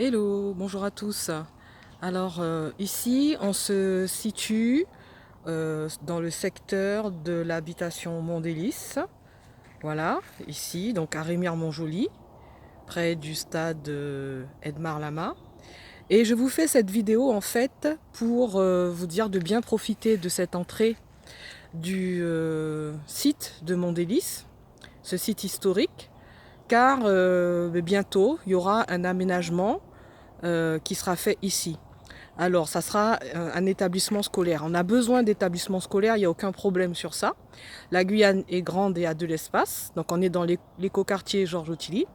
Hello, bonjour à tous. Alors ici, on se situe dans le secteur de l'habitation Mondélis. Voilà, ici, donc à Remire-Montjoly, près du stade Edmar Lama. Et je vous fais cette vidéo en fait pour vous dire de bien profiter de cette entrée du site de Mondélis, ce site historique, car bientôt il y aura un aménagement qui sera fait ici. Alors, ça sera un établissement scolaire. On a besoin d'établissements scolaires, il n'y a aucun problème sur ça. La Guyane est grande et a de l'espace, donc on est dans l'écoquartier Georges Ottilie.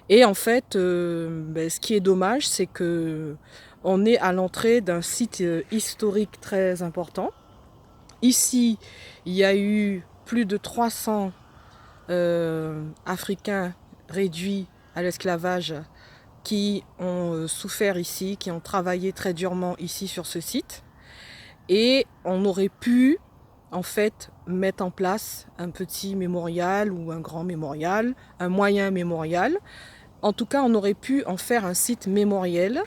Et en fait, ce qui est dommage, c'est que on est à l'entrée d'un site historique très important. Ici, il y a eu plus de 300 Africains réduits à l'esclavage qui ont souffert ici, qui ont travaillé très durement ici sur ce site. Et on aurait pu en fait mettre en place un petit mémorial ou un grand mémorial, un moyen mémorial. En tout cas, on aurait pu en faire un site mémoriel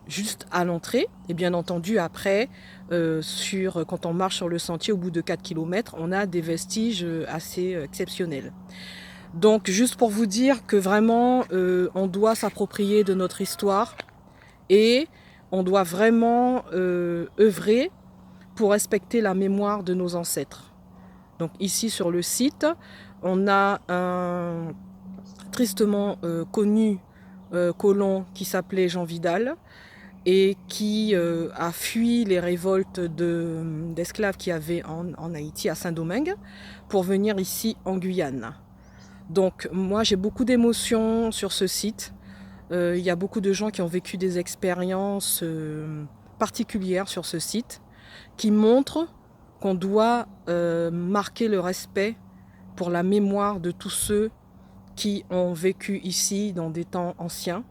juste à l'entrée. Et bien entendu, après, quand on marche sur le sentier au bout de 4 km, on a des vestiges assez exceptionnels. Donc juste pour vous dire que vraiment on doit s'approprier de notre histoire et on doit vraiment œuvrer pour respecter la mémoire de nos ancêtres. Donc ici sur le site, on a un tristement connu colon qui s'appelait Jean Vidal et qui a fui les révoltes d'esclaves qu'il y avait en Haïti, à Saint-Domingue, pour venir ici en Guyane. Donc moi j'ai beaucoup d'émotions sur ce site. Il y a beaucoup de gens qui ont vécu des expériences particulières sur ce site qui montrent qu'on doit marquer le respect pour la mémoire de tous ceux qui ont vécu ici dans des temps anciens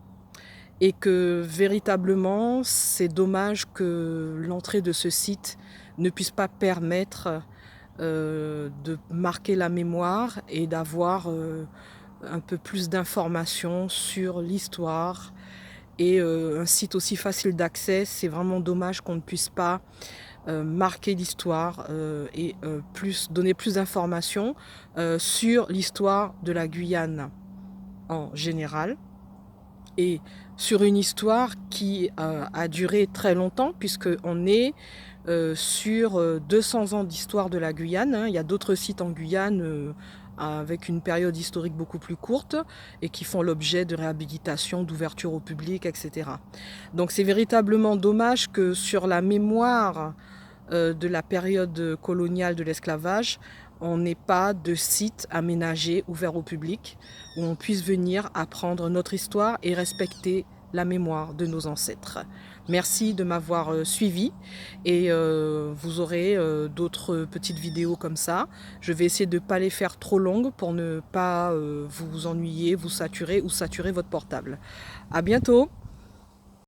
et que véritablement c'est dommage que l'entrée de ce site ne puisse pas permettre de marquer la mémoire et d'avoir un peu plus d'informations sur l'histoire. Et un site aussi facile d'accès, c'est vraiment dommage qu'on ne puisse pas marquer l'histoire et donner plus d'informations sur l'histoire de la Guyane en général et sur une histoire qui a duré très longtemps puisqu'on est sur 200 ans d'histoire de la Guyane. Hein. Il y a d'autres sites en Guyane avec une période historique beaucoup plus courte et qui font l'objet de réhabilitation, d'ouverture au public, etc. Donc c'est véritablement dommage que sur la mémoire de la période coloniale de l'esclavage, on n'ait pas de site aménagé, ouvert au public, où on puisse venir apprendre notre histoire et respecter la mémoire de nos ancêtres. Merci de m'avoir suivi et vous aurez d'autres petites vidéos comme ça. Je vais essayer de ne pas les faire trop longues pour ne pas vous ennuyer, vous saturer ou saturer votre portable. À bientôt!